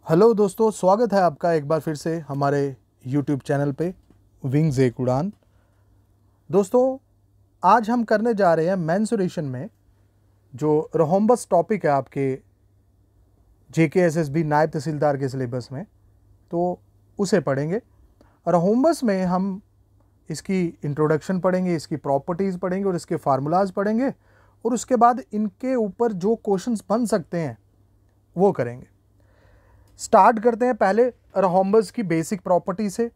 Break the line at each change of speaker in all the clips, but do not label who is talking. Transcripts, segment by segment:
Hello दोस्तों, स्वागत है आपका एक बार फिर से हमारे YouTube चैनल पे विंग्स एक उड़ान। दोस्तों, आज हम करने जा रहे हैं मेंसुरेशन में जो रोहम्बस टॉपिक है आपके JKSSB नायब तहसीलदार के सिलेबस में, तो उसे पढ़ेंगे। रोहम्बस में हम इसकी इंट्रोडक्शन पढ़ेंगे, इसकी प्रॉपर्टीज़ पढ़ेंगे और इसके फार्मूलाज पढ़ेंगे, और उसके बाद इनके ऊपर जो क्वेश्चंस बन सकते हैं वो करेंगे। स्टार्ट करते हैं पहले रोहम्बस की बेसिक प्रॉपर्टी से।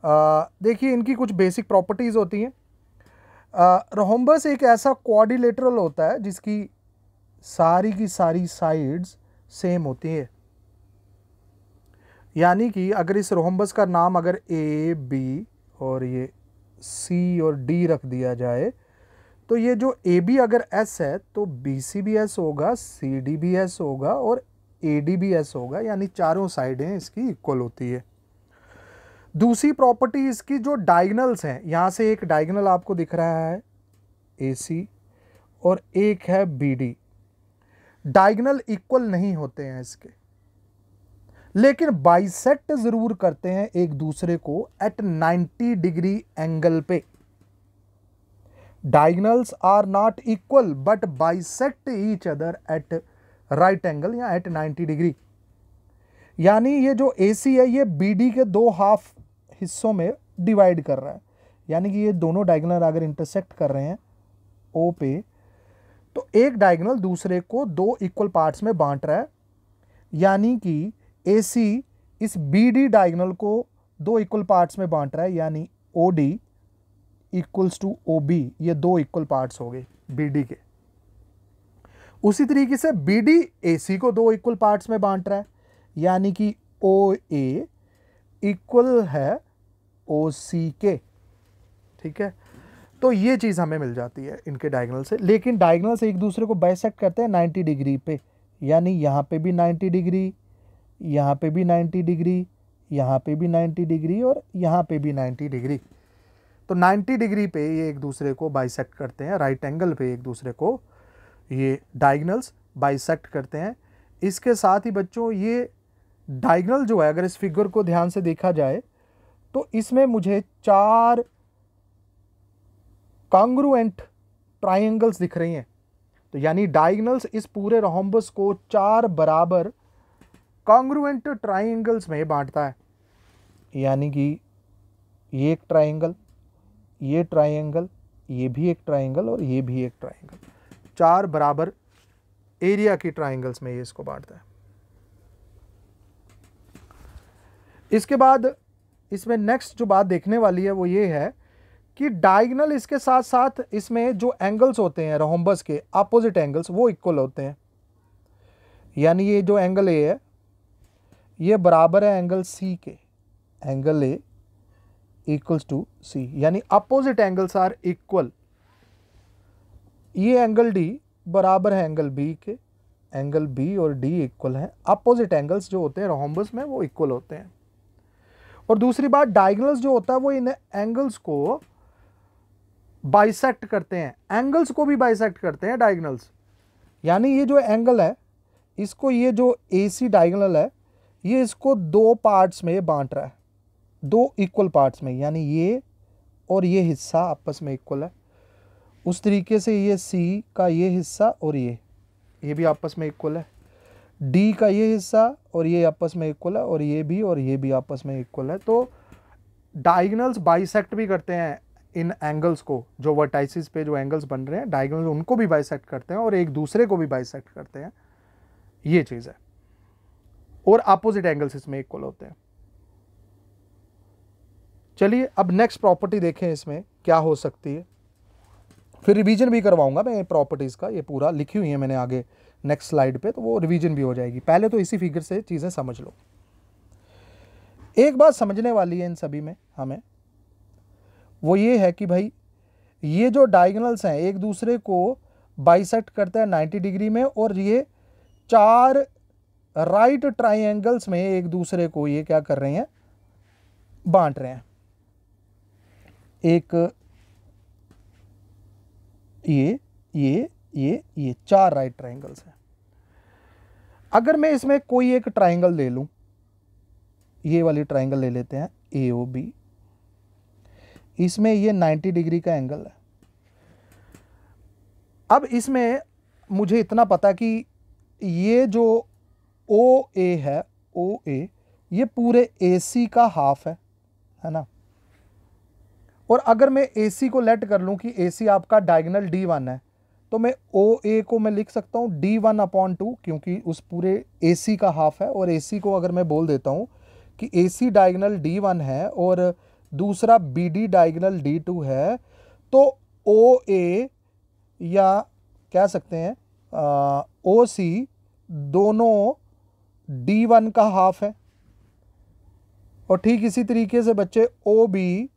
देखिए, इनकी कुछ बेसिक प्रॉपर्टीज़ होती हैं। रोहम्बस एक ऐसा क्वाड्रिलेटरल होता है जिसकी सारी की सारी साइड्स सेम होती है। यानी कि अगर इस रोहम्बस का नाम अगर ए बी और ये सी और डी रख दिया जाए, तो ये जो ए बी अगर एस है तो बी सी भी एस होगा, सी डी भी एस होगा और ए डी भी एस होगा, यानी चारों साइडें इसकी इक्वल होती है। दूसरी प्रॉपर्टी इसकी जो डायगनल्स हैं, यहां से एक डायगनल आपको दिख रहा है ए सी और एक है बी डी। डायगनल इक्वल नहीं होते हैं इसके, लेकिन बाइसेक्ट जरूर करते हैं एक दूसरे को एट 90 डिग्री एंगल पे। Diagonals are not equal but bisect each other at right angle या एट 90 डिग्री। यानी ये जो AC है ये BD के दो हाफ हिस्सों में डिवाइड कर रहा है। यानी कि ये दोनों डायगोनल अगर इंटरसेक्ट कर रहे हैं O पे, तो एक डायगोनल दूसरे को दो इक्वल पार्ट्स में बांट रहा है। यानी कि AC इस BD डायगोनल को दो इक्वल पार्ट्स में बांट रहा है, यानी OD इक्वल्स टू OB, ये दो इक्वल पार्ट्स हो गए BD के। उसी तरीके से BD AC को दो इक्वल पार्ट्स में बांट रहा है, यानी कि OA इक्वल है OC के। ठीक है, तो ये चीज़ हमें मिल जाती है इनके डायगोनल से। लेकिन डायगोनल से एक दूसरे को बाइसेक्ट करते हैं 90 डिग्री पे, यानी यहाँ पे भी 90 डिग्री, यहाँ पे भी 90 डिग्री, यहाँ पे भी 90 डिग्री और यहाँ पे भी 90 डिग्री। तो 90 डिग्री पे ये एक दूसरे को बाइसेक्ट करते हैं, राइट एंगल पे एक दूसरे को ये डायगोनल्स बाइसेक्ट करते हैं। इसके साथ ही बच्चों, ये डायगोनल जो है, अगर इस फिगर को ध्यान से देखा जाए तो इसमें मुझे चार कॉन्ग्रुएंट ट्रायंगल्स दिख रही हैं। तो यानी डायगोनल्स इस पूरे रोहम्बस को चार बराबर कॉन्ग्रुएंट ट्रायंगल्स में बांटता है। यानी कि ये एक ट्रायंगल, ये ट्रायंगल, ये भी एक ट्रायंगल और ये भी एक ट्रायंगल, चार बराबर एरिया की ट्रायंगल्स में ये इसको बांटता है। इसके बाद इसमें नेक्स्ट जो बात देखने वाली है वो ये है कि डायगोनल इसके साथ साथ इसमें जो एंगल्स होते हैं रोहम्बस के अपोजिट एंगल्स वो इक्वल होते हैं। यानी ये जो एंगल ए है ये बराबर है एंगल सी के। एंगल ए इक्वल्स टू सी, यानी अपोजिट एंगल्स आर इक्वल। ये एंगल डी बराबर है एंगल बी के। एंगल बी और डी इक्वल हैं। अपोजिट एंगल्स जो होते हैं रोहम्बस में वो इक्वल होते हैं। और दूसरी बात, डायगोनल्स जो होता है वो इन एंगल्स को बाइसेक्ट करते हैं, एंगल्स को भी बाइसेक्ट करते हैं डायगोनल्स। यानी ये जो एंगल है इसको, ये जो AC डायगोनल है ये इसको दो पार्ट्स में बांट रहा है, दो इक्वल पार्ट्स में। यानी ये और ये हिस्सा आपस में इक्वल है। उस तरीके से ये C का ये हिस्सा और ये भी आपस में इक्वल है। D का ये हिस्सा और ये आपस में इक्वल है, और ये भी आपस में इक्वल है। तो डायगोनल्स बाइसेक्ट भी करते हैं इन एंगल्स को, जो वर्टाइसिस पे जो एंगल्स बन रहे हैं डायगोनल उनको भी बाइसेक्ट करते हैं और एक दूसरे को भी बाइसेक्ट करते हैं। ये चीज़ है। और अपोजिट एंगल्स इसमें इक्वल होते हैं। चलिए अब नेक्स्ट प्रॉपर्टी देखें, इसमें क्या हो सकती है। फिर रिवीजन भी करवाऊंगा मैं प्रॉपर्टीज़ का, ये पूरा लिखी हुई है मैंने आगे नेक्स्ट स्लाइड पे, तो वो रिवीजन भी हो जाएगी। पहले तो इसी फिगर से चीज़ें समझ लो। एक बात समझने वाली है इन सभी में हमें, वो ये है कि भाई ये जो डायगोनल्स हैं एक दूसरे को बाइसेक्ट करते हैं 90 डिग्री में, और ये चार राइट ट्रायंगल्स में एक दूसरे को ये क्या कर रहे हैं, बांट रहे हैं। एक ये चार राइट ट्रायंगल्स हैं। अगर मैं इसमें कोई एक ट्राइंगल ले लूं, ये वाली ट्राइंगल ले लेते हैं AOB, इसमें ये 90 डिग्री का एंगल है। अब इसमें मुझे इतना पता कि ये जो OA है, OA ये पूरे AC का हाफ है ना। और अगर मैं AC को लेट कर लूं कि AC आपका डायगोनल D1 है, तो मैं OA को मैं लिख सकता हूं D1/2, क्योंकि उस पूरे AC का हाफ है। और AC को अगर मैं बोल देता हूं कि AC डायगोनल D1 है और दूसरा BD डायगोनल D2 है, तो OA या कह सकते हैं OC दोनों D1 का हाफ है। और ठीक इसी तरीके से बच्चे OB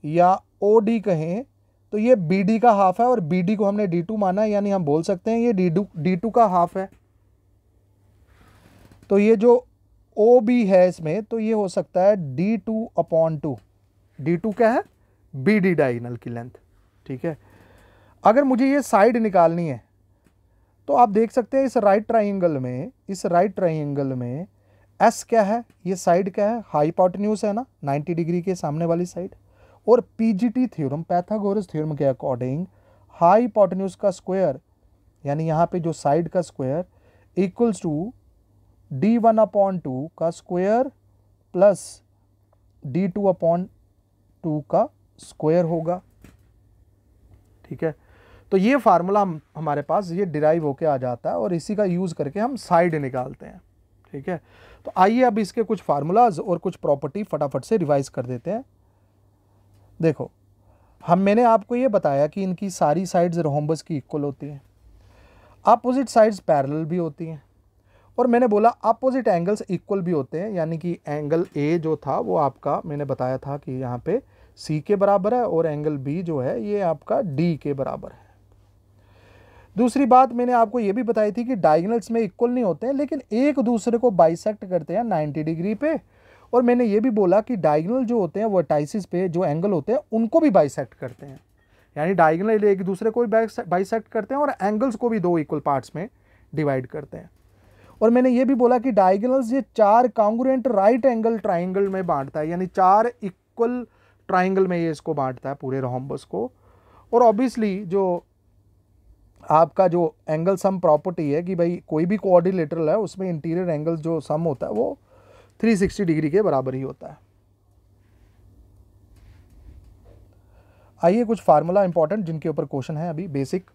या OD कहें तो ये BD का हाफ है, और BD को हमने D2 माना है, यानी हम बोल सकते हैं ये D2 का हाफ है। तो ये जो OB है इसमें, तो ये हो सकता है D2/2। D2 क्या है? BD डायगोनल की लेंथ। ठीक है, अगर मुझे ये साइड निकालनी है तो आप देख सकते हैं इस राइट ट्राइंगल में S क्या है, ये साइड क्या है, हाइपोटेन्यूज है ना, 90 डिग्री के सामने वाली साइड। और PGT थ्योरम, पैथागोरस थ्योरम के अकॉर्डिंग हाइपोटेन्यूज का स्क्वायर, यानी यहाँ पे जो साइड का स्क्वायर, इक्वल्स टू D1/2 का स्क्वायर प्लस D2/2 का स्क्वायर होगा। ठीक है, तो ये फार्मूला हमारे पास ये डिराइव होके आ जाता है, और इसी का यूज करके हम साइड निकालते हैं। ठीक है, तो आइए अब इसके कुछ फार्मूलाज और कुछ प्रॉपर्टी फटाफट से रिवाइज कर देते हैं। देखो, मैंने आपको ये बताया कि इनकी सारी साइड्स रोम्बस की इक्वल होती हैं, अपोजिट साइड्स पैरेलल भी होती हैं, और मैंने बोला अपोजिट एंगल्स इक्वल भी होते हैं, यानी कि एंगल A जो था वो आपका मैंने बताया था कि यहाँ पे C के बराबर है, और एंगल B जो है ये आपका D के बराबर है। दूसरी बात मैंने आपको ये भी बताई थी कि डायगोनल्स में इक्वल नहीं होते हैं, लेकिन एक दूसरे को बाइसेक्ट करते हैं 90 डिग्री पे। और मैंने ये भी बोला कि डायगोनल जो होते हैं वर्टाइसिस पे जो एंगल होते हैं उनको भी बाइसेक्ट करते हैं, यानी डायगोनल एक दूसरे को भी बाइसेक्ट करते हैं और एंगल्स को भी दो इक्वल पार्ट्स में डिवाइड करते हैं। और मैंने ये भी बोला कि डायगोनल्स ये 4 कॉन्ग्रुएंट राइट एंगल ट्राइंगल में बांटता है, यानी 4 इक्वल ट्राइंगल में ये इसको बांटता है पूरे रोम्बस को। और ऑब्वियसली जो आपका जो एंगल सम प्रॉपर्टी है कि भाई कोई भी कोऑर्डिनेटरल है उसमें इंटीरियर एंगल जो सम होता है वो 360 डिग्री के बराबर ही होता है। आइए कुछ फार्मूला इंपॉर्टेंट जिनके ऊपर क्वेश्चन है अभी बेसिक।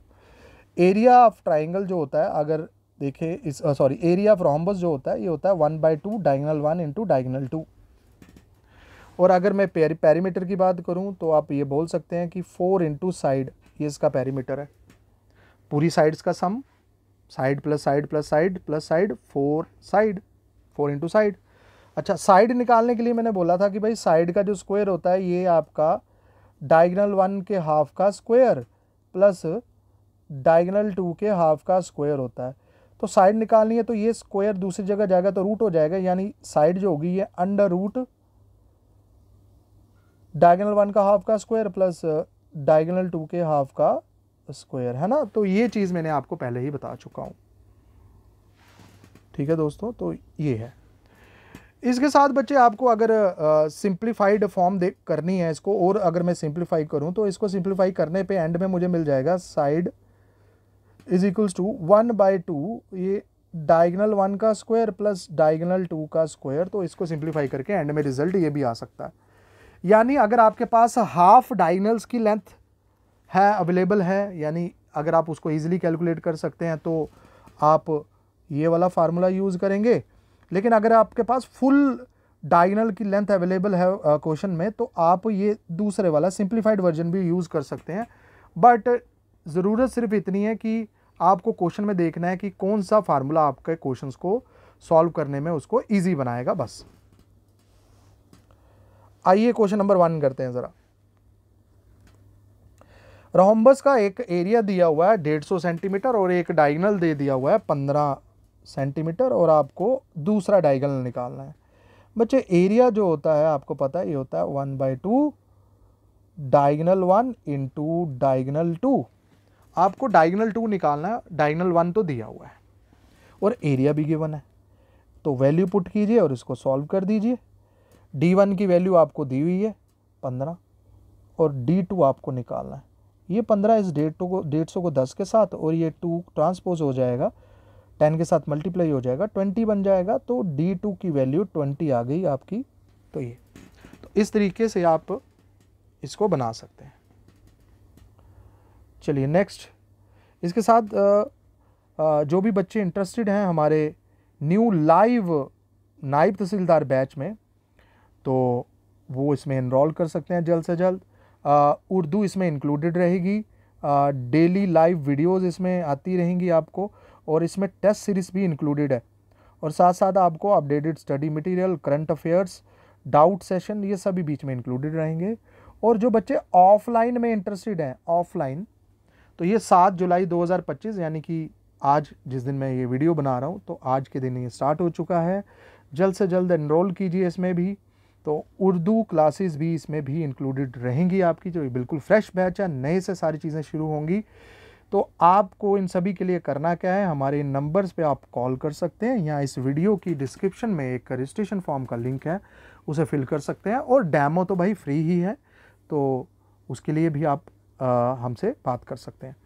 एरिया ऑफ ट्राइंगल जो होता है, अगर देखें इस एरिया ऑफ रोम्बस जो होता है ये होता है 1/2 डायगोनल 1 इंटू डायगोनल 2। और अगर मैं पेरीमीटर की बात करूं तो आप ये बोल सकते हैं कि 4 इंटू साइड, ये इसका पेरीमीटर है, पूरी साइड्स का sum, side plus side plus side plus side, 4 into side. अच्छा, साइड निकालने के लिए मैंने बोला था कि भाई साइड का जो स्क्वायर होता है ये आपका डायगोनल 1 के हाफ का स्क्वायर प्लस डायगोनल 2 के हाफ का स्क्वायर होता है। तो साइड निकालनी है तो ये स्क्वायर दूसरी जगह जाएगा तो रूट हो जाएगा, यानी साइड जो होगी ये अंडर रूट डायगोनल 1 का हाफ का स्क्वायर प्लस डायगोनल 2 के हाफ का स्क्वायर, है ना। तो ये चीज़ मैंने आपको पहले ही बता चुका हूँ। ठीक है दोस्तों, तो ये है। इसके साथ बच्चे आपको अगर सिंप्लीफाइड फॉर्म देख करनी है इसको, और अगर मैं सिंप्लीफाई करूं तो इसको सिंप्लीफाई करने पे एंड में मुझे मिल जाएगा साइड इज इक्वल्स टू 1/2 ये डायगोनल 1 का स्क्वायर प्लस डायगोनल 2 का स्क्वायर। तो इसको सिंप्लीफाई करके एंड में रिजल्ट ये भी आ सकता है, यानी अगर आपके पास हाफ डायगोनल्स की लेंथ है अवेलेबल है, यानी अगर आप उसको ईजिली कैलकुलेट कर सकते हैं तो आप ये वाला फार्मूला यूज़ करेंगे। लेकिन अगर आपके पास फुल डायगोनल की लेंथ अवेलेबल है क्वेश्चन में तो आप ये दूसरे वाला सिंप्लीफाइड वर्जन भी यूज़ कर सकते हैं। बट ज़रूरत सिर्फ इतनी है कि आपको क्वेश्चन में देखना है कि कौन सा फार्मूला आपके क्वेश्चंस को सॉल्व करने में उसको ईजी बनाएगा, बस। आइए क्वेश्चन नंबर 1 करते हैं ज़रा। रोम्बस का एक एरिया दिया हुआ है 150 सेंटीमीटर और एक डायगोनल दे दिया हुआ है 15 सेंटीमीटर, और आपको दूसरा डायगोनल निकालना है। बच्चे एरिया जो होता है आपको पता है ये होता है 1/2 डायगोनल 1 इंटू डायगोनल 2। आपको डायगोनल 2 निकालना है, डायगोनल 1 तो दिया हुआ है। और एरिया भी गिवन है। तो वैल्यू पुट कीजिए और इसको सॉल्व कर दीजिए। D1 की वैल्यू आपको दी हुई है 15 और D2 आपको निकालना है। ये 15 इस 150 को 10 के साथ और ये 2 ट्रांसपोज हो जाएगा, 10 के साथ मल्टीप्लाई हो जाएगा, 20 बन जाएगा। तो D2 की वैल्यू 20 आ गई आपकी। तो ये तो इस तरीके से आप इसको बना सकते हैं। चलिए नेक्स्ट, इसके साथ जो भी बच्चे इंटरेस्टेड हैं हमारे न्यू लाइव नायब तहसीलदार बैच में, तो वो इसमें इनरोल कर सकते हैं जल्द से जल्द। उर्दू इसमें इंक्लूडेड रहेगी, डेली लाइव वीडियोस इसमें आती रहेंगी आपको, और इसमें टेस्ट सीरीज भी इंक्लूडेड है। और साथ साथ आपको updated study material, current affairs, doubt session, ये सभी बीच में इंक्लूडेड रहेंगे। और जो बच्चे ऑफलाइन में इंटरेस्टेड हैं, ऑफलाइन, तो ये 7 जुलाई 2025 यानी कि आज जिस दिन मैं ये वीडियो बना रहा हूँ, तो आज के दिन ये स्टार्ट हो चुका है। जल्द से जल्द एनरोल कीजिए इसमें भी। तो उर्दू क्लासेस भी इसमें भी इंक्लूडेड रहेंगी आपकी, जो बिल्कुल फ्रेश बैच है, नए से सारी चीज़ें शुरू होंगी। तो आपको इन सभी के लिए करना क्या है, हमारे इन नंबर्स पे आप कॉल कर सकते हैं, या इस वीडियो की डिस्क्रिप्शन में एक रजिस्ट्रेशन फॉर्म का लिंक है, उसे फिल कर सकते हैं। और डेमो तो भाई फ्री ही है, तो उसके लिए भी आप हमसे बात कर सकते हैं।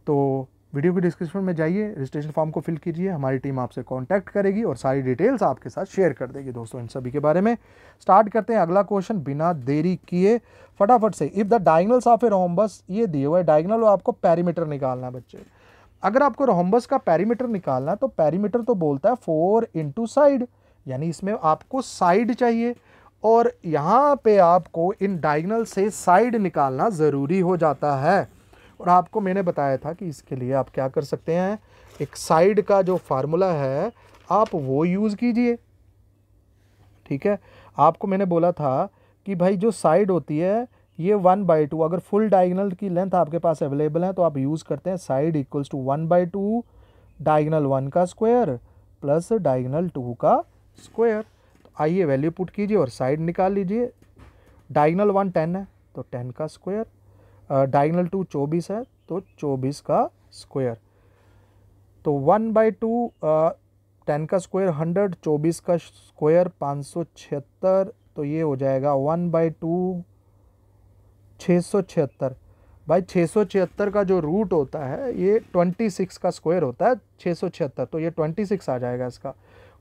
तो वीडियो की डिस्क्रिप्शन में जाइए, रजिस्ट्रेशन फॉर्म को फिल कीजिए, हमारी टीम आपसे कांटेक्ट करेगी और सारी डिटेल्स आपके साथ शेयर कर देगी दोस्तों इन सभी के बारे में। स्टार्ट करते हैं अगला क्वेश्चन बिना देरी किए फटाफट से। If the diagonals of a rhombus, ये दिए हुए डायगोनल और आपको पेरीमीटर निकालना है बच्चे। अगर आपको रोम्बस का पेरीमीटर निकालना है तो पेरीमीटर तो बोलता है 4 इंटू साइड, यानी इसमें आपको साइड चाहिए, और यहाँ पे आपको इन डायगोनल से साइड निकालना ज़रूरी हो जाता है। और आपको मैंने बताया था कि इसके लिए आप क्या कर सकते हैं, एक साइड का जो फार्मूला है आप वो यूज़ कीजिए। ठीक है, आपको मैंने बोला था कि भाई जो साइड होती है ये 1/2, अगर फुल डायगोनल की लेंथ आपके पास अवेलेबल है तो आप यूज़ करते हैं साइड इक्वल्स टू 1/2 डायगोनल 1 का स्क्वायर प्लस डायगोनल 2 का स्क्वायर। तो आइए वैल्यू पुट कीजिए और साइड निकाल लीजिए। डायगोनल 1 10 है तो 10 का स्क्वायर, डायगोनल 2 24 है तो 24 का स्क्वायर। तो 1/2 10 का स्क्वायर 100, 24 का स्क्वायर 576, तो ये हो जाएगा 1/2 676। भाई 676 का जो रूट होता है ये 26 का स्क्वायर होता है 676, तो ये 26 आ जाएगा इसका।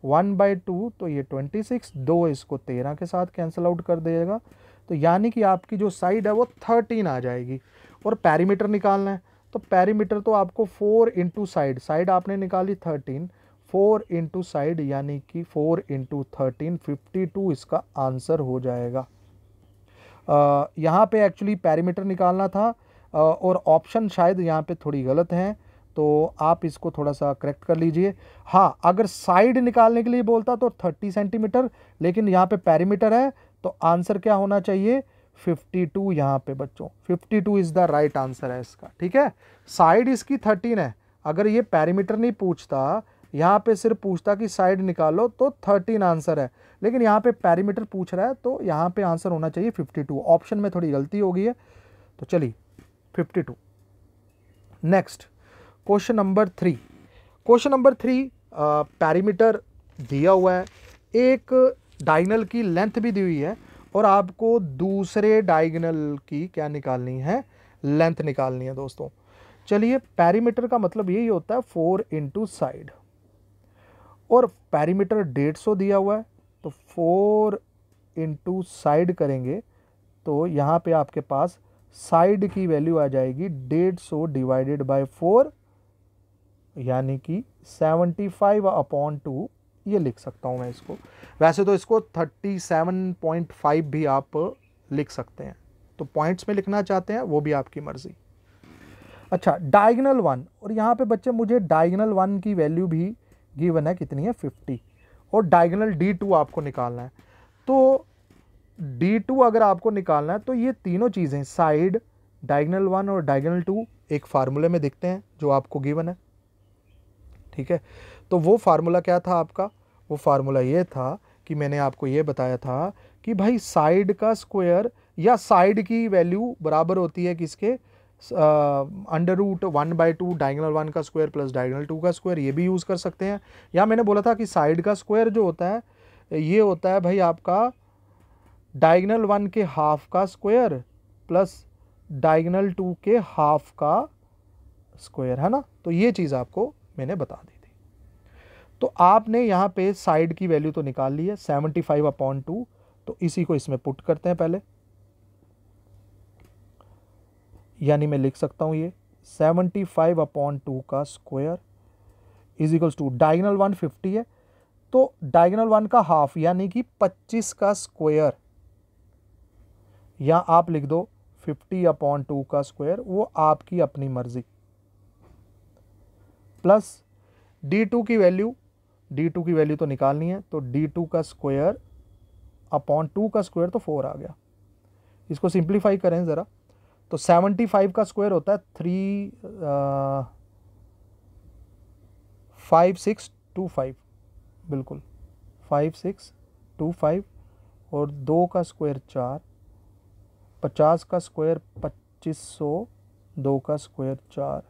1/2 तो ये 26, 2 इसको 13 के साथ कैंसिल आउट कर देगा, तो यानी कि आपकी जो साइड है वो 13 आ जाएगी। और पेरीमीटर निकालना है तो पेरीमीटर तो आपको 4 इंटू साइड, साइड आपने निकाली 13, 4 इंटू साइड यानी कि 4 इंटू 13 52 इसका आंसर हो जाएगा। यहाँ पे एक्चुअली पेरीमीटर निकालना था और ऑप्शन शायद यहाँ पे थोड़ी गलत हैं, तो आप इसको थोड़ा सा करेक्ट कर लीजिए। हाँ, अगर साइड निकालने के लिए बोलता तो 30 सेंटीमीटर, लेकिन यहाँ पे पेरीमीटर है तो आंसर क्या होना चाहिए 52। यहाँ पे बच्चों 52 इज द राइट आंसर है इसका। ठीक है, साइड इसकी 13 है, अगर ये पेरीमीटर नहीं पूछता, यहाँ पे सिर्फ पूछता कि साइड निकालो तो 13 आंसर है, लेकिन यहाँ पे पेरीमीटर पूछ रहा है तो यहाँ पे आंसर होना चाहिए 52। ऑप्शन में थोड़ी गलती हो गई है, तो चलिए 52। Next question number 3। Question number 3 perimeter दिया हुआ है, एक डायगोनल की लेंथ भी दी हुई है और आपको दूसरे डायगोनल की क्या निकालनी है, लेंथ निकालनी है दोस्तों। चलिए, पेरीमीटर का मतलब यही होता है 4 इंटू साइड, और पेरीमीटर 150 दिया हुआ है तो 4 इंटू साइड करेंगे तो यहाँ पे आपके पास साइड की वैल्यू आ जाएगी 150 डिवाइडेड बाय 4, यानी कि 75/2 ये लिख सकता हूँ मैं इसको। वैसे तो इसको 37.5 भी आप लिख सकते हैं, तो पॉइंट्स में लिखना चाहते हैं वो भी आपकी मर्जी। अच्छा, डायगोनल 1, और यहाँ पे बच्चे मुझे डायगोनल 1 की वैल्यू भी गिवन है, कितनी है 50, और डायगोनल D2 आपको निकालना है। तो D2 अगर आपको निकालना है तो ये तीनों चीज़ें साइड, डायगोनल 1 और डायगोनल 2 एक फार्मूले में दिखते हैं जो आपको गिवन है। ठीक है, तो वो फार्मूला क्या था आपका, वो फार्मूला ये था कि मैंने आपको ये बताया था कि भाई साइड का स्क्वायर या साइड की वैल्यू बराबर होती है किसके, √1/2 डायगोनल 1 का स्क्वायर प्लस डायगोनल 2 का स्क्वायर, ये भी यूज़ कर सकते हैं। या मैंने बोला था कि साइड का स्क्वायर जो होता है ये होता है भाई आपका डायगोनल 1 के हाफ का स्क्वायर प्लस डायगोनल 2 के हाफ का स्क्वायर, है ना। तो ये चीज़ आपको मैंने बता दी थी। तो आपने यहाँ पे साइड की वैल्यू तो निकाल ली है 75/2, तो इसी को इसमें पुट करते हैं पहले, यानी मैं लिख सकता हूँ ये 75/2 का square is equals to diagonal 1 50 है, तो डायगोनल 1 का हाफ यानी कि 25 का स्क्वायर, या आप लिख दो 50/2 का स्क्वायर, वो आपकी अपनी मर्जी, प्लस d2 की वैल्यू तो निकालनी है, तो d2 का स्क्वायर अपॉन 2 का स्क्वायर तो 4 आ गया। इसको सिंप्लीफाई करें ज़रा, तो 75 का स्क्वायर होता है 5625, बिल्कुल 5625, और 2 का स्क्वायर 4, 50 का स्क्वायर 2500, 2 का स्क्वायर 4,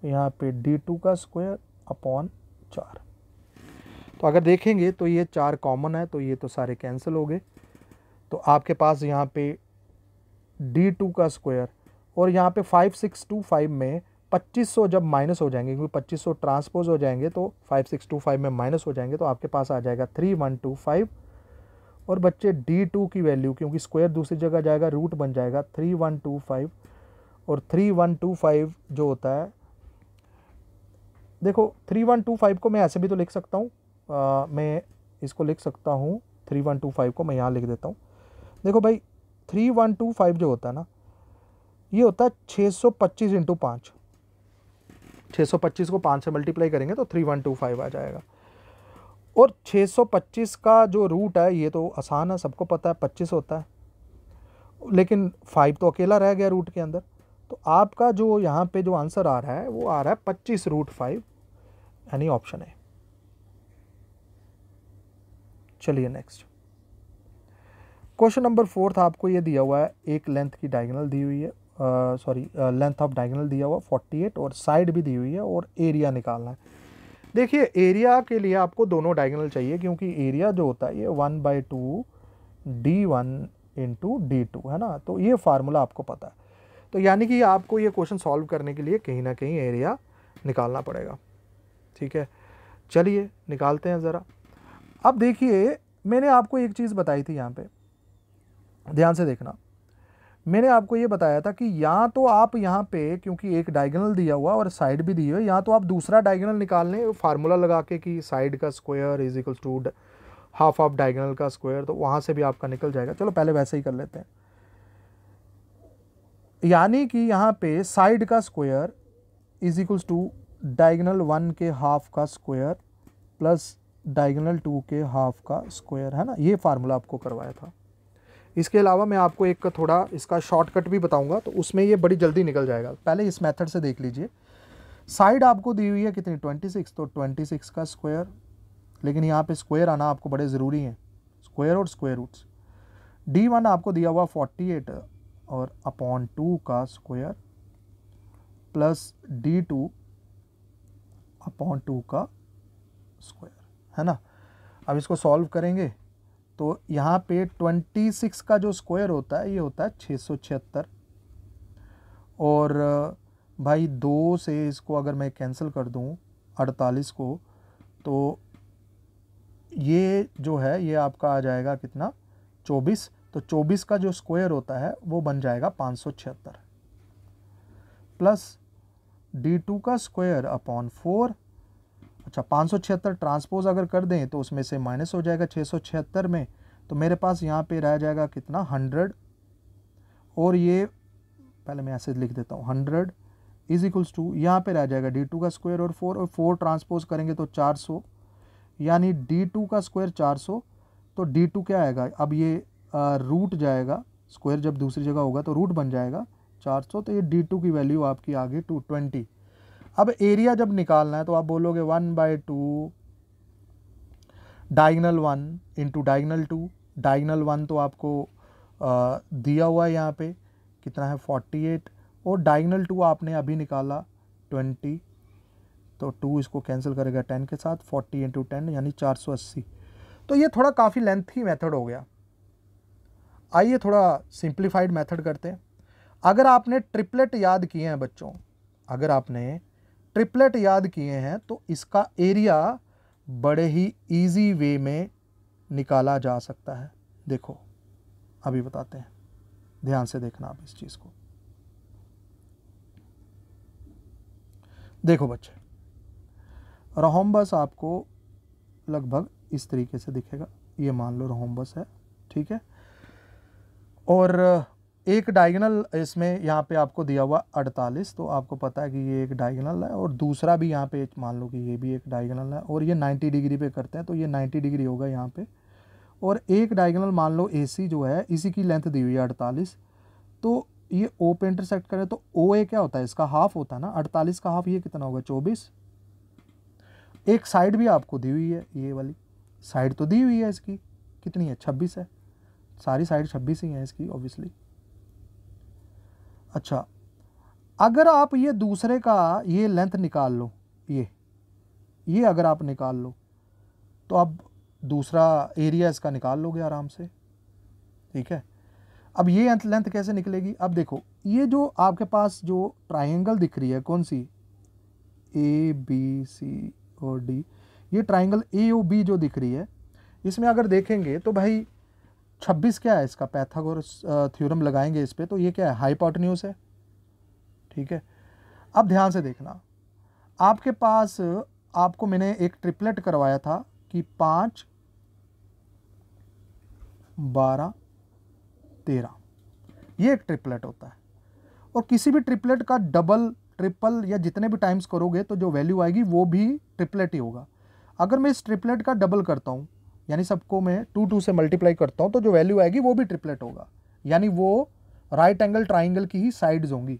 यहाँ पे d2 का स्क्वायर अपॉन 4। तो अगर देखेंगे तो ये 4 कॉमन है, तो ये तो सारे कैंसिल हो गए। तो आपके पास यहाँ पे d2 का स्क्वायर और यहाँ पे 5625 में 2500 जब माइनस हो जाएंगे, क्योंकि 2500 ट्रांसपोज हो जाएंगे तो 5625 में माइनस हो जाएंगे, तो आपके पास आ जाएगा 3125। और बच्चे d2 की वैल्यू, क्योंकि स्क्वायर दूसरी जगह जाएगा, रूट बन जाएगा 3125, और 3125 जो होता है, देखो 3125 को मैं ऐसे भी तो लिख सकता हूँ, मैं इसको लिख सकता हूँ 3125 को मैं यहाँ लिख देता हूँ। देखो भाई 3125 जो होता है ना, ये होता है 625 × 5, 625 को 5 से मल्टीप्लाई करेंगे तो 3125 आ जाएगा। और 625 का जो रूट है ये तो आसान है, सबको पता है 25 होता है, लेकिन 5 तो अकेला रह गया रूट के अंदर। तो आपका जो यहाँ पे जो आंसर आ रहा है वो आ रहा है 25√5, यानी ऑप्शन है। चलिए नेक्स्ट क्वेश्चन नंबर 4 आपको ये दिया हुआ है, एक लेंथ की डायगोनल दी हुई है, लेंथ ऑफ डायगोनल दिया हुआ 48 और साइड भी दी हुई है, और एरिया निकालना है। देखिए एरिया के लिए आपको दोनों डायगोनल चाहिए, क्योंकि एरिया जो होता है ये 1/2 d1 × d2 है ना। तो ये फार्मूला आपको पता है, तो यानी कि आपको ये क्वेश्चन सॉल्व करने के लिए कहीं ना कहीं एरिया निकालना पड़ेगा। ठीक है, चलिए निकालते हैं ज़रा। अब देखिए मैंने आपको एक चीज़ बताई थी, यहाँ पे ध्यान से देखना, मैंने आपको ये बताया था कि या तो आप यहाँ पे, क्योंकि एक डायगोनल दिया हुआ और साइड भी दी हुई है, या तो आप दूसरा डायगोनल निकाल लें फार्मूला लगा के कि साइड का square is equals to half of diagonal का स्क्वायर, तो वहाँ से भी आपका निकल जाएगा। चलो पहले वैसे ही कर लेते हैं, यानी कि यहाँ पे साइड का square is equals to diagonal 1 के हाफ का स्क्वायर प्लस डायगोनल 2 के हाफ का स्क्वायर, है ना। ये फार्मूला आपको करवाया था। इसके अलावा मैं आपको एक थोड़ा इसका शॉर्टकट भी बताऊंगा, तो उसमें ये बड़ी जल्दी निकल जाएगा। पहले इस मेथड से देख लीजिए, साइड आपको दी हुई है कितनी 26, तो 26 का स्क्वायर, लेकिन यहाँ पे स्क्वायर आना आपको बड़े ज़रूरी हैं, स्क्वायर और स्क्वायर रूट्स। d1 आपको दिया हुआ 48 और अपॉन 2 का स्क्वायर प्लस d2 अपॉन 2 का स्क्वायर, है ना। अब इसको सॉल्व करेंगे तो यहाँ पे 26 का जो स्क्वायर होता है ये होता है 676, और भाई 2 से इसको अगर मैं कैंसिल कर दूँ 48 को, तो ये जो है ये आपका आ जाएगा कितना 24, तो 24 का जो स्क्वायर होता है वो बन जाएगा 576 प्लस d2 का स्क्वायर अपॉन 4। अच्छा 576 ट्रांसपोज अगर कर दें तो उसमें से माइनस हो जाएगा 676 में, तो मेरे पास यहाँ पे रह जाएगा कितना 100, और ये पहले मैं ऐसे लिख देता हूँ 100 इज इक्वल्स टू यहाँ पे रह जाएगा d2 का स्क्वायर और 4 ट्रांसपोज करेंगे तो 400, यानी d2 का स्क्वायर 400, तो d2 क्या आएगा, अब ये रूट जाएगा, स्क्वायर जब दूसरी जगह होगा तो रूट बन जाएगा 400, तो ये d2 की वैल्यू आपकी आ गई 220। अब एरिया जब निकालना है तो आप बोलोगे 1/2 डायगोनल 1 × डायगोनल 2, डायगोनल 1 तो आपको दिया हुआ है यहाँ पे कितना है 48, और डायगनल 2 आपने अभी निकाला 20, तो 2 इसको कैंसिल करेगा 10 के साथ, 40 इंटू 10 यानी 480। तो ये थोड़ा काफ़ी लेंथी मेथड हो गया। आइए थोड़ा सिंप्लीफाइड मेथड करते हैं। अगर आपने ट्रिपलेट याद किए हैं बच्चों, अगर आपने ट्रिपलेट याद किए हैं तो इसका एरिया बड़े ही इजी वे में निकाला जा सकता है। देखो अभी बताते हैं, ध्यान से देखना आप इस चीज़ को। देखो बच्चे, रोम्बस आपको लगभग इस तरीके से दिखेगा, ये मान लो रोम्बस है, ठीक है। और एक डायगोनल इसमें यहाँ पे आपको दिया हुआ 48, तो आपको पता है कि ये एक डायगोनल है, और दूसरा भी यहाँ पे मान लो कि ये भी एक डायगोनल है, और ये 90 डिग्री पे करते हैं तो ये 90 डिग्री होगा यहाँ पे। और एक डायगोनल मान लो AC जो है, इसी की लेंथ दी हुई है 48, तो ये O पे इंटरसेक्ट करे तो OA क्या होता है, इसका हाफ होता है ना, 48 का हाफ ये कितना होगा 24। एक साइड भी आपको दी हुई है, ये वाली साइड तो दी हुई है इसकी, कितनी है 26 है, सारी साइड 26 ही है इसकी ऑब्वियसली। अच्छा, अगर आप ये दूसरे का ये लेंथ निकाल लो, ये अगर आप निकाल लो तो आप दूसरा एरिया इसका निकाल लोगे आराम से, ठीक है। अब ये लेंथ कैसे निकलेगी, अब देखो ये जो आपके पास जो ट्राइंगल दिख रही है, कौन सी, ABC और D, ये ट्राइंगल AOB जो दिख रही है, इसमें अगर देखेंगे तो भाई 26 क्या है इसका, पाइथागोरस थ्योरम लगाएंगे इस पे, तो ये क्या है, हाइपोटेन्यूज है, ठीक है। अब ध्यान से देखना, आपके पास आपको मैंने एक ट्रिपलेट करवाया था कि 5, 12, 13, ये एक ट्रिपलेट होता है। और किसी भी ट्रिपलेट का डबल, ट्रिपल या जितने भी टाइम्स करोगे तो जो वैल्यू आएगी वो भी ट्रिपलेट ही होगा। अगर मैं इस ट्रिपलेट का डबल करता हूँ, यानी सबको मैं 2 से मल्टीप्लाई करता हूँ, तो जो वैल्यू आएगी वो भी ट्रिपलेट होगा, यानी वो राइट एंगल ट्राइंगल की ही साइड्स होंगी।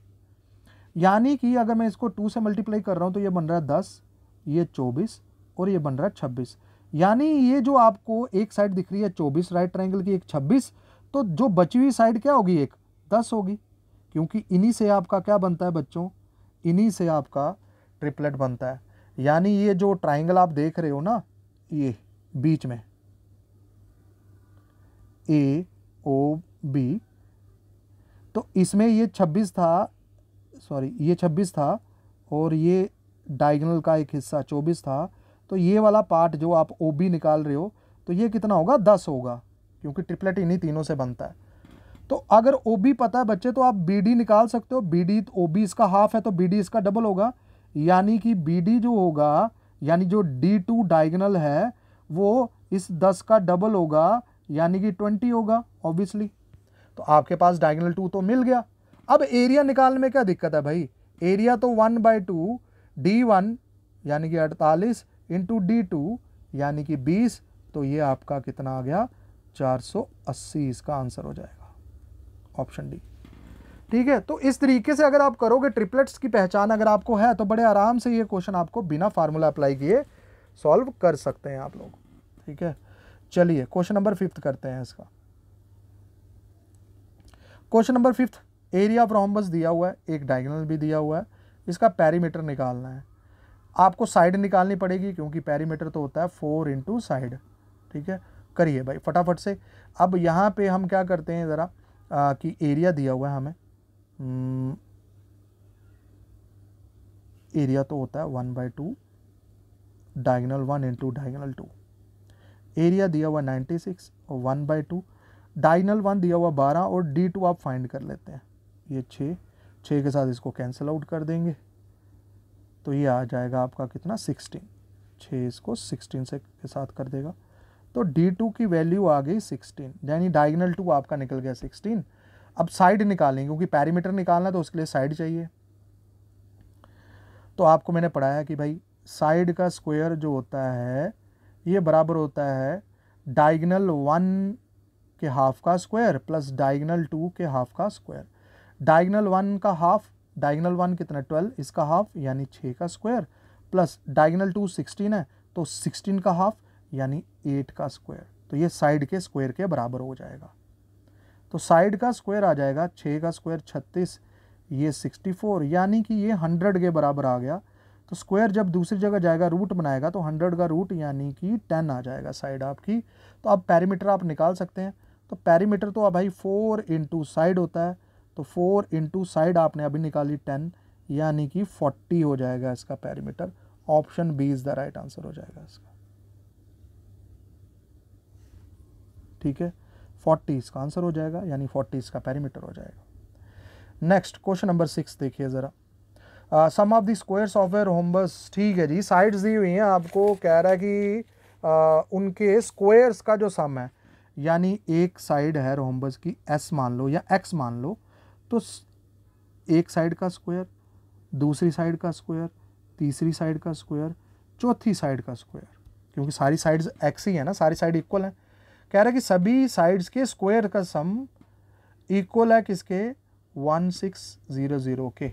यानी कि अगर मैं इसको 2 से मल्टीप्लाई कर रहा हूँ तो ये बन रहा है 10, ये 24 और ये बन रहा है 26। यानी ये जो आपको एक साइड दिख रही है 24 राइट ट्राइंगल की, एक 26, तो जो बची हुई साइड क्या होगी, एक 10 होगी, क्योंकि इन्हीं से आपका क्या बनता है बच्चों, इन्हीं से आपका ट्रिपलेट बनता है। यानी ये जो ट्राइंगल आप देख रहे हो ना, ये बीच में AOB, तो इसमें ये 26 था, सॉरी ये 26 था, और ये डायगोनल का एक हिस्सा 24 था, तो ये वाला पार्ट जो आप OB निकाल रहे हो तो ये कितना होगा, 10 होगा, क्योंकि ट्रिपलेट इन्हीं तीनों से बनता है। तो अगर OB पता है बच्चे तो आप BD निकाल सकते हो, BD OB इसका हाफ है तो BD इसका डबल होगा, यानी कि BD जो होगा, यानी जो D2 डायगोनल है वो इस 10 का डबल होगा, यानी कि 20 होगा ऑब्वियसली। तो आपके पास डायगोनल 2 तो मिल गया। अब एरिया निकालने में क्या दिक्कत है भाई, एरिया तो 1/2 D1 यानी कि 48 इंटू D2 यानी कि 20, तो ये आपका कितना आ गया, 480 इसका आंसर हो जाएगा, ऑप्शन डी, ठीक है। तो इस तरीके से अगर आप करोगे, ट्रिपलेट्स की पहचान अगर आपको है तो बड़े आराम से ये क्वेश्चन आपको बिना फार्मूला अप्लाई किए सॉल्व कर सकते हैं आप लोग, ठीक है। चलिए क्वेश्चन नंबर 5 करते हैं इसका। Question number 5, area of rhombus दिया हुआ है, एक डायगोनल भी दिया हुआ है, इसका पेरीमीटर निकालना है। आपको साइड निकालनी पड़ेगी क्योंकि पेरीमीटर तो होता है 4 इंटू साइड, ठीक है। करिए भाई फटाफट से। अब यहाँ पे हम क्या करते हैं ज़रा कि एरिया दिया हुआ है हमें, एरिया तो होता है 1/2 डायगोनल 1 इंटू डायगोनल 2, एरिया दिया हुआ 96 और 1/2 डायगोनल 1 दिया हुआ 12 और D2 आप फाइंड कर लेते हैं, ये 6 के साथ इसको कैंसिल आउट कर देंगे, तो ये आ जाएगा आपका कितना 16, 6 इसको 16 से के साथ कर देगा, तो D2 की वैल्यू आ गई 16, यानी डायगोनल 2 आपका निकल गया 16। अब साइड निकालेंगे क्योंकि पेरीमीटर निकालना तो उसके लिए साइड चाहिए। तो आपको मैंने पढ़ाया कि भाई साइड का स्क्वायर जो होता है ये बराबर होता है डायगोनल 1 के हाफ का स्क्वायर प्लस डायगोनल 2 के हाफ का स्क्वायर। डायगोनल 1 का हाफ, डायगोनल 1 कितना 12, इसका हाफ यानी 6 का स्क्वायर, प्लस डायगोनल 2 16 है तो 16 का हाफ यानी 8 का स्क्वायर, तो ये साइड के स्क्वायर के बराबर हो जाएगा। तो साइड का स्क्वायर आ जाएगा 6 का स्क्वायर 36, ये 64, यानी कि ये 100 के बराबर आ गया। तो स्क्वायर जब दूसरी जगह जाएगा रूट बनाएगा तो 100 का रूट यानी कि 10 आ जाएगा साइड आपकी। तो अब पेरीमीटर आप निकाल सकते हैं। तो पेरीमीटर तो अब भाई 4 इंटू साइड होता है, तो 4 इंटू साइड आपने अभी निकाली 10, यानी कि 40 हो जाएगा इसका perimeter. Option B is the right answer हो जाएगा इसका। ठीक है, 40 इसका आंसर हो जाएगा, यानी 40 इसका पेरीमीटर हो जाएगा। नेक्स्ट क्वेश्चन नंबर 6 देखिए ज़रा। Sum of the squares of a rhombus. ठीक है जी, साइड्स दी हुई हैं आपको, कह रहा है कि उनके स्क्वायर्स का जो सम है, यानी एक साइड है रोम्बस की एस मान लो या एक्स मान लो, तो एक साइड का स्क्वायर, दूसरी साइड का स्क्वायर, तीसरी साइड का स्क्वायर, चौथी साइड का स्क्वायर, क्योंकि सारी साइड्स एक्स ही है ना, सारी साइड इक्वल है। कह रहा है कि सभी साइड्स के स्क्वायर का सम इक्वल है किसके, 1600 के।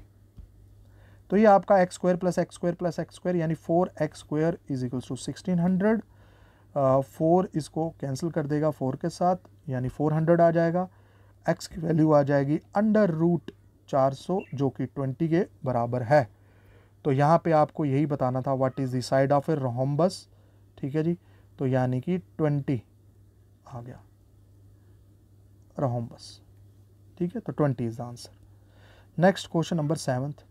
तो ये आपका x square plus x square plus x square यानी 4x square is equals to 1600। 4 इसको कैंसिल कर देगा 4 के साथ, यानी 400 आ जाएगा। x की वैल्यू आ जाएगी अंडर रूट 400 जो कि 20 के बराबर है। तो यहाँ पे आपको यही बताना था what is the side of a rhombus. ठीक है जी, तो यानी कि 20 आ गया रोम्बस। ठीक है, तो 20 is the answer. Next question number 7।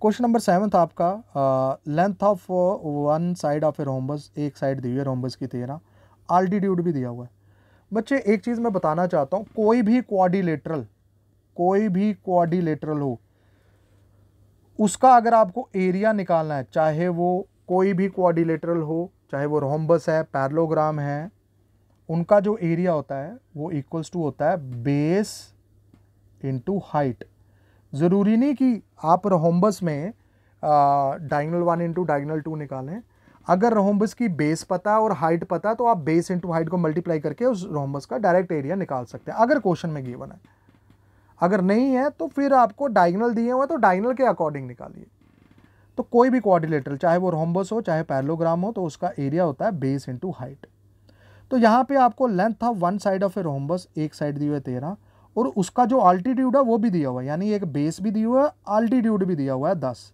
Question number 7 आपका, length of one side of a rhombus, एक साइड दी हुई है रोम्बस की 13, आल्टीट्यूड भी दिया हुआ है। बच्चे एक चीज़ मैं बताना चाहता हूँ, कोई भी क्वाड्रिलेटरल हो, उसका अगर आपको एरिया निकालना है, चाहे वो कोई भी क्वाड्रिलेटरल हो, चाहे वो रोम्बस है, पैरेललोग्राम है, उनका जो एरिया होता है वो इक्वल्स टू होता है बेस इंटू हाइट। ज़रूरी नहीं कि आप रोम्बस में डायगोनल 1 इंटू डायगोनल 2 निकालें। अगर रोम्बस की बेस पता है और हाइट पता है तो आप बेस इंटू हाइट को मल्टीप्लाई करके उस रोम्बस का डायरेक्ट एरिया निकाल सकते हैं, अगर क्वेश्चन में गिवन है। अगर नहीं है तो फिर आपको डायगोनल दिए हुए तो डायगोनल के अकॉर्डिंग निकालिए। तो कोई भी क्वाड्रिलेटरल, चाहे वो रोम्बस हो चाहे पैरेललोग्राम हो, तो उसका एरिया होता है बेस इंटू हाइट। तो यहाँ पे आपको length of one side of a rhombus, एक साइड दी हुई है 13, और उसका जो अल्टीट्यूड है वो भी दिया हुआ है, यानी एक बेस भी दिया हुआ है, अल्टीट्यूड भी दिया हुआ है 10।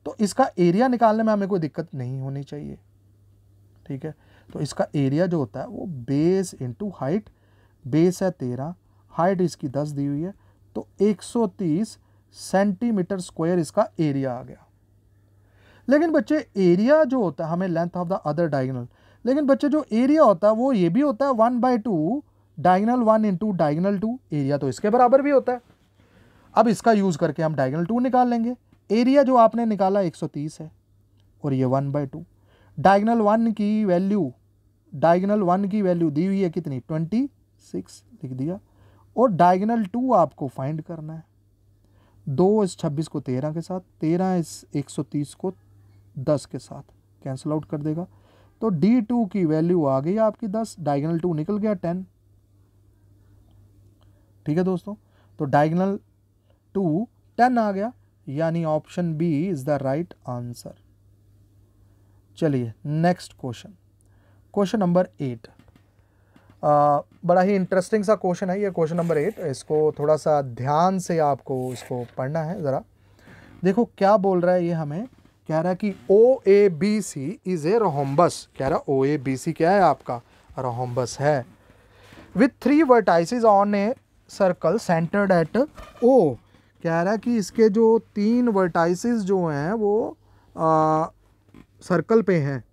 तो इसका एरिया निकालने में हमें कोई दिक्कत नहीं होनी चाहिए। ठीक है, तो इसका एरिया जो होता है वो बेस इंटू हाइट, बेस है 13, हाइट इसकी 10 दी हुई है, तो 130 सेंटीमीटर स्क्वायर इसका एरिया आ गया। लेकिन बच्चे एरिया जो होता है, हमें length of the other diagonal, लेकिन बच्चे जो एरिया होता है वो ये भी होता है 1/2 डायगोनल 1 इंटू डायगोनल 2, एरिया तो इसके बराबर भी होता है। अब इसका यूज करके हम डायगोनल 2 निकाल लेंगे। एरिया जो आपने निकाला 130 है और ये 1/2। डायगोनल 1 की वैल्यू दी हुई है कितनी, 26 लिख दिया, और डायगोनल 2 आपको फाइंड करना है। 2 इस 26 को 13 के साथ, 13 इस 130 को 10 के साथ कैंसिल आउट कर देगा, तो D2 की वैल्यू आ गई आपकी 10, डायगोनल 2 निकल गया 10। ठीक है दोस्तों, तो डायगोनल 2 10 आ गया, यानी option B is the right answer. चलिए नेक्स्ट क्वेश्चन नंबर 8। बड़ा ही इंटरेस्टिंग सा क्वेश्चन है ये, क्वेश्चन नंबर 8। इसको थोड़ा सा ध्यान से आपको इसको पढ़ना है ज़रा। देखो क्या बोल रहा है ये, हमें कह रहा है कि OABC इज ए रोम्बस। कह रहा OABC क्या है आपका, रोम्बस है, with 3 vertices on a circle centered at O। कह रहा है कि इसके जो 3 वर्टाइसेस जो हैं वो सर्कल पे हैं,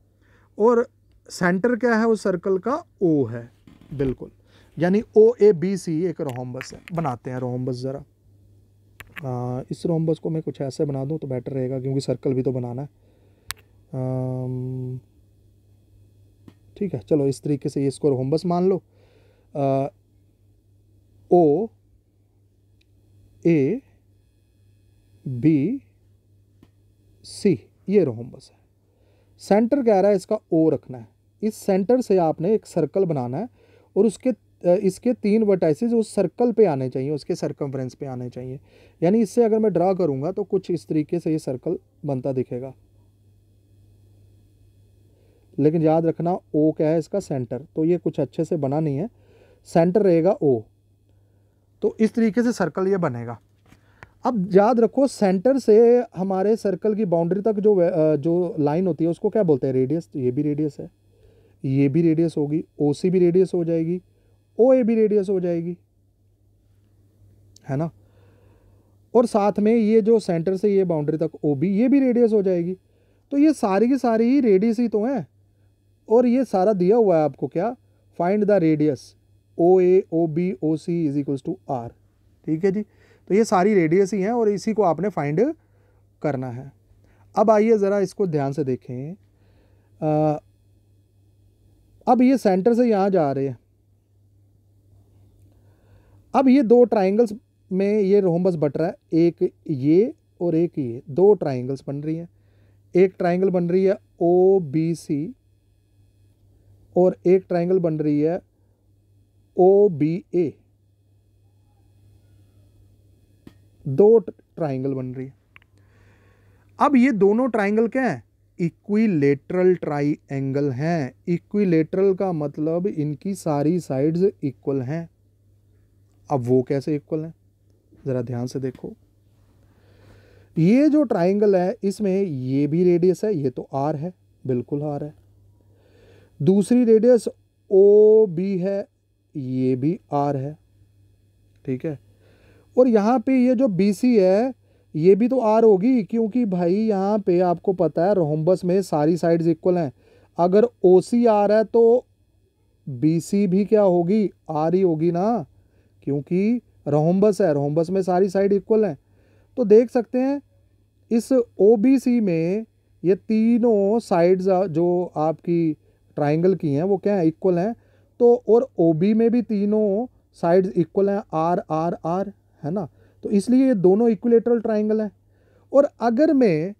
और सेंटर क्या है उस सर्कल का, O है, बिल्कुल, यानी OABC एक रोम्बस है। बनाते हैं रोम्बस ज़रा। इस रोम्बस को मैं कुछ ऐसे बना दूं तो बेटर रहेगा, क्योंकि सर्कल भी तो बनाना है। ठीक है, चलो इस तरीके से इसको रोम्बस मान लो। OABC ये रोम्बस है। सेंटर कह रहा है इसका O रखना है। इस सेंटर से आपने एक सर्कल बनाना है, और इसके 3 वर्टाइसेस उस सर्कल पे आने चाहिए, उसके सर्कमफ्रेंस पे आने चाहिए। यानी इससे अगर मैं ड्रा करूंगा तो कुछ इस तरीके से ये सर्कल बनता दिखेगा। लेकिन याद रखना O क्या है इसका, सेंटर, तो ये कुछ अच्छे से बना नहीं है, सेंटर रहेगा O। तो इस तरीके से सर्कल ये बनेगा। अब याद रखो सेंटर से हमारे सर्कल की बाउंड्री तक जो लाइन होती है उसको क्या बोलते हैं, रेडियस। तो ये भी रेडियस है, ये भी रेडियस होगी, ओ सी भी रेडियस हो जाएगी, ओ ए भी रेडियस हो जाएगी, है ना। और साथ में ये जो सेंटर से ये बाउंड्री तक ओ बी, ये भी रेडियस हो जाएगी। तो ये सारी की सारी ही रेडियस ही तो हैं। और ये सारा दिया हुआ है आपको क्या, find the radius O A O B O C is equals to R. ठीक है जी, तो ये सारी रेडियस ही हैं और इसी को आपने फाइंड करना है। अब आइए ज़रा इसको ध्यान से देखें। अब ये सेंटर से यहाँ जा रहे हैं। अब ये दो ट्राइंगल्स में ये रोम्बस बट रहा है, एक ये और एक ये, दो ट्राइंगल्स बन रही हैं। एक ट्राइंगल बन रही है ओ बी सी और एक ट्राइंगल बन रही है ओ बी ए। दो ट्राइंगल बन रही है। अब ये दोनों ट्राइंगल क्या हैं, इक्विलेटरल ट्राइंगल हैं। इक्विलेटरल का मतलब इनकी सारी साइड्स इक्वल हैं। अब वो कैसे इक्वल हैं, जरा ध्यान से देखो। ये जो ट्राइंगल है इसमें ये भी रेडियस है, ये तो आर है, बिल्कुल आर है। दूसरी रेडियस ओ बी है, ये भी आर है, ठीक है। और यहाँ पे ये जो बी सी है ये भी तो आर होगी, क्योंकि भाई यहाँ पे आपको पता है रोम्बस में सारी साइड्स इक्वल हैं। अगर ओ सी आर है तो बी सी भी क्या होगी, आर ही होगी ना, क्योंकि रोम्बस है, रोम्बस में सारी साइड इक्वल हैं। तो देख सकते हैं इस ओ बी सी में ये तीनों साइड्स जो आपकी ट्राइंगल की हैं वो क्या है, इक्वल हैं। तो और ओ बी में भी तीनों साइड्स इक्वल हैं, आर आर आर, है ना। तो इसलिए ये दोनों इक्विलेटरल ट्राइंगल हैं। और अगर मैं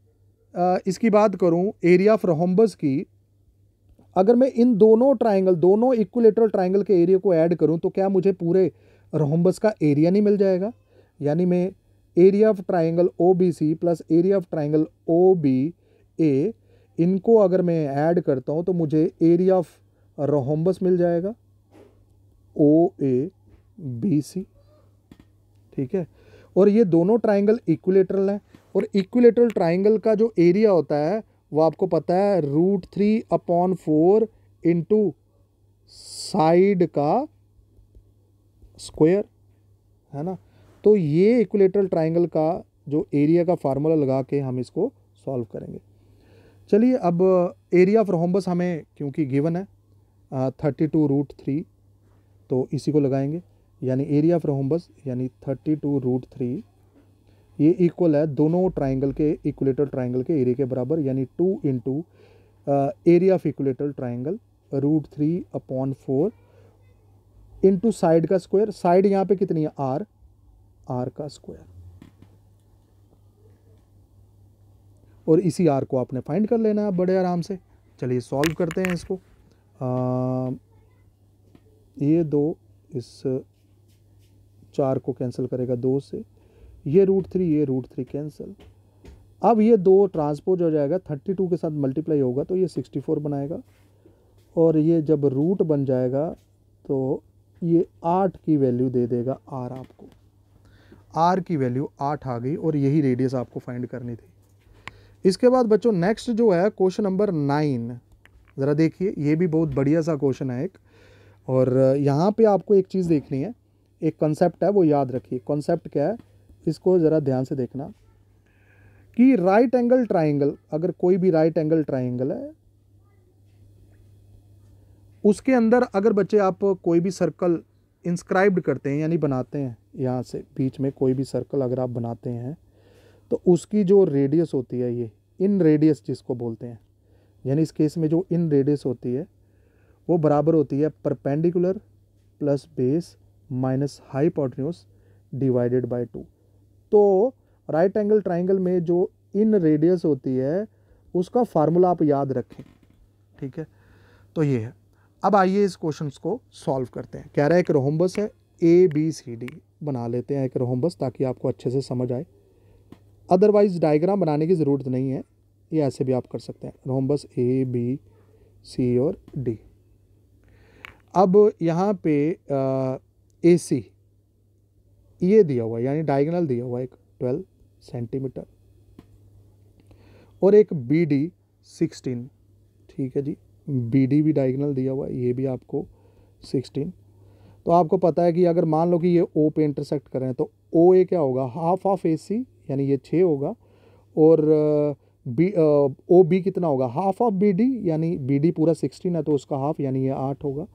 इसकी बात करूं एरिया ऑफ रोम्बस की, अगर मैं इन दोनों ट्राइंगल, दोनों इक्विलेटरल ट्राइंगल के एरिया को ऐड करूं तो क्या मुझे पूरे रोम्बस का एरिया नहीं मिल जाएगा। यानी मैं area of triangle O B C plus area of triangle O B A, इनको अगर मैं ऐड करता हूं तो मुझे एरिया ऑफ रोम्बस मिल जाएगा, ओ ए बी सी, ठीक है। और ये दोनों ट्राइंगल इक्विलेटरल हैं। और इक्विलेटरल ट्राइंगल का जो एरिया होता है वो आपको पता है √3/4 इंटू साइड का स्क्वायर, है ना। तो ये इक्विलेटरल ट्राइंगल का जो एरिया का फार्मूला लगा के हम इसको सॉल्व करेंगे। चलिए अब एरिया ऑफ रोम्बस हमें क्योंकि गिवन है 32√3, तो इसी को लगाएंगे। यानी एरिया ऑफ रोम्बस यानी 32√3 ये इक्वल है दोनों ट्राइंगल के, इक्विलेटरल ट्राइंगल के एरिया के बराबर, यानी 2 into area of equilateral triangle √3/4 into side का स्क्वायर। साइड यहाँ पे कितनी है, आर, आर का स्क्वायर। और इसी आर को आपने फाइंड कर लेना है बड़े आराम से। चलिए सॉल्व करते हैं इसको। ये दो इस 4 को कैंसिल करेगा 2 से, ये √3 ये √3 कैंसिल। अब ये 2 ट्रांसपोज हो जाएगा, 32 के साथ मल्टीप्लाई होगा तो ये 64 बनाएगा। और ये जब रूट बन जाएगा तो ये 8 की वैल्यू दे देगा आर आपको। आर की वैल्यू 8 आ गई और यही रेडियस आपको फाइंड करनी थी। इसके बाद बच्चों नेक्स्ट जो है क्वेश्चन नंबर 9, ज़रा देखिए, ये भी बहुत बढ़िया सा क्वेश्चन है एक। और यहाँ पे आपको एक चीज़ देखनी है, एक कॉन्सेप्ट है वो याद रखिए। कॉन्सेप्ट क्या है, इसको ज़रा ध्यान से देखना कि राइट एंगल ट्राइंगल, अगर कोई भी राइट एंगल ट्राइंगल है उसके अंदर अगर बच्चे आप कोई भी सर्कल इंस्क्राइब्ड करते हैं यानी बनाते हैं, यहाँ से बीच में कोई भी सर्कल अगर आप बनाते हैं तो उसकी जो रेडियस होती है, ये इन रेडियस जिसको बोलते हैं, यानी इस केस में जो इन रेडियस होती है वो बराबर होती है perpendicular plus base minus hypotenuse divided by 2। तो राइट एंगल ट्राइंगल में जो इन रेडियस होती है उसका फार्मूला आप याद रखें, ठीक है। तो ये है। अब आइए इस क्वेश्चन को सॉल्व करते हैं। कह रहा है एक रोम्बस है ABCD, बना लेते हैं एक रोम्बस ताकि आपको अच्छे से समझ आए। अदरवाइज डायग्राम बनाने की ज़रूरत नहीं है, ये ऐसे भी आप कर सकते हैं। रोम्बस ABC और D। अब यहाँ पे AC ये दिया हुआ है, यानी डायगोनल दिया हुआ है एक, 12 सेंटीमीटर और एक BD 16, ठीक है जी। BD भी डायगोनल दिया हुआ है, ये भी आपको 16। तो आपको पता है कि अगर मान लो कि ये O पे इंटरसेक्ट करें तो OA क्या होगा, हाफ ऑफ AC, यानी ये 6 होगा, और OB कितना होगा, हाफ ऑफ BD, यानी BD पूरा 16 है तो उसका हाफ, यानी ये 8 होगा।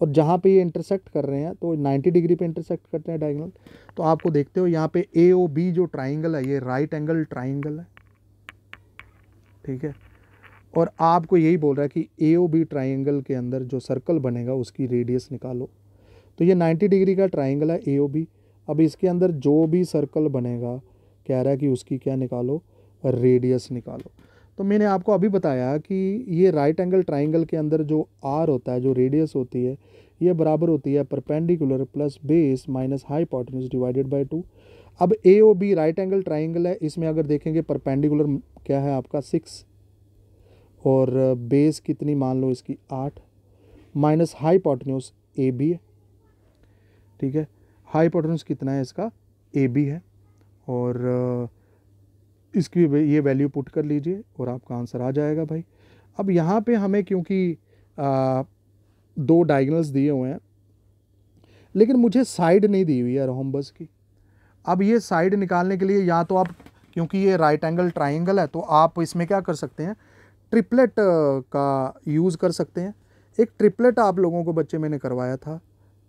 और जहाँ पे ये इंटरसेक्ट कर रहे हैं तो 90 डिग्री पे इंटरसेक्ट करते हैं डायगोनल। तो आपको देखते हो यहाँ पे AOB जो ट्राइंगल है ये राइट एंगल ट्राइंगल है, ठीक है। और आपको यही बोल रहा है कि AOB ट्राइंगल के अंदर जो सर्कल बनेगा उसकी रेडियस निकालो। तो ये 90 डिग्री का ट्राइंगल है AOB। अब इसके अंदर जो भी सर्कल बनेगा कह रहा है कि उसकी क्या निकालो, रेडियस निकालो। तो मैंने आपको अभी बताया कि ये राइट एंगल ट्राइंगल के अंदर जो R होता है, जो रेडियस होती है, ये बराबर होती है perpendicular plus base minus hypotenuse divided by 2। अब AOB राइट एंगल ट्राइंगल है, इसमें अगर देखेंगे परपेंडिकुलर क्या है आपका 6 और बेस कितनी मान लो इसकी 8 माइनस हाइपोटेन्यूज AB है, ठीक है। हाइपोटेन्यूज कितना है इसका, AB है, और इसकी ये वैल्यू पुट कर लीजिए और आपका आंसर आ जाएगा भाई। अब यहाँ पे हमें क्योंकि 2 डायगोनल्स दिए हुए हैं लेकिन मुझे साइड नहीं दी हुई है रोम्बस की। अब ये साइड निकालने के लिए या तो आप, क्योंकि ये राइट एंगल ट्राइंगल है तो आप इसमें क्या कर सकते हैं, ट्रिपलेट का यूज़ कर सकते हैं। एक ट्रिपलेट आप लोगों को बच्चे मैंने करवाया था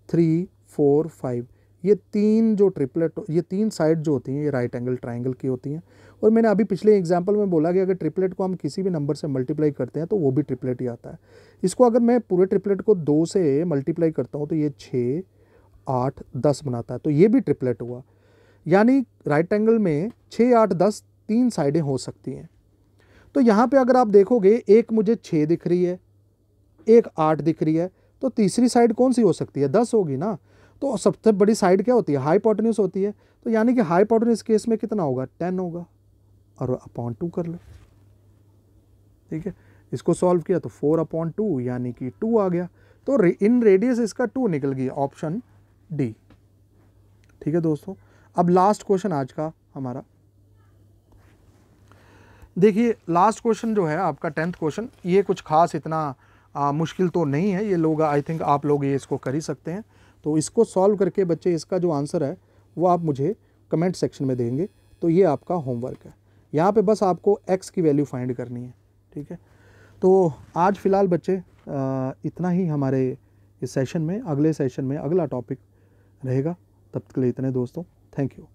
3, 4, 5, ये 3 जो ट्रिपलेट, ये 3 साइड जो होती हैं ये राइट एंगल ट्राइंगल की होती हैं। और मैंने अभी पिछले एग्जांपल में बोला कि अगर ट्रिपलेट को हम किसी भी नंबर से मल्टीप्लाई करते हैं तो वो भी ट्रिपलेट ही आता है। इसको अगर मैं पूरे ट्रिपलेट को 2 से मल्टीप्लाई करता हूँ तो ये 6, 8, 10 बनाता है, तो ये भी ट्रिपलेट हुआ। यानी राइट एंगल में 6, 8, 10 3 साइडें हो सकती हैं। तो यहाँ पे अगर आप देखोगे एक मुझे 6 दिख रही है, एक 8 दिख रही है, तो तीसरी साइड कौन सी हो सकती है, 10 होगी ना। तो सबसे बड़ी साइड क्या होती है, हाइपोटेन्यूज होती है। तो यानी कि हाइपोटेन्यूज केस में कितना होगा, 10 होगा, और अपॉन 2 कर लो, ठीक है। इसको सॉल्व किया तो 4/2 यानी कि 2 आ गया। तो इन रेडियस इसका 2 निकल गया, ऑप्शन डी, ठीक है दोस्तों। अब लास्ट क्वेश्चन आज का हमारा, देखिए लास्ट क्वेश्चन जो है आपका 10th क्वेश्चन, ये कुछ खास इतना मुश्किल तो नहीं है, ये लोग आई थिंक आप लोग ये इसको कर ही सकते हैं। तो इसको सॉल्व करके बच्चे इसका जो आंसर है वो आप मुझे कमेंट सेक्शन में देंगे। तो ये आपका होमवर्क है, यहाँ पे बस आपको x की वैल्यू फाइंड करनी है, ठीक है। तो आज फ़िलहाल बच्चे इतना ही हमारे इस सेशन में। अगले सेशन में अगला टॉपिक रहेगा, तब तक के लिए इतने दोस्तों, थैंक यू।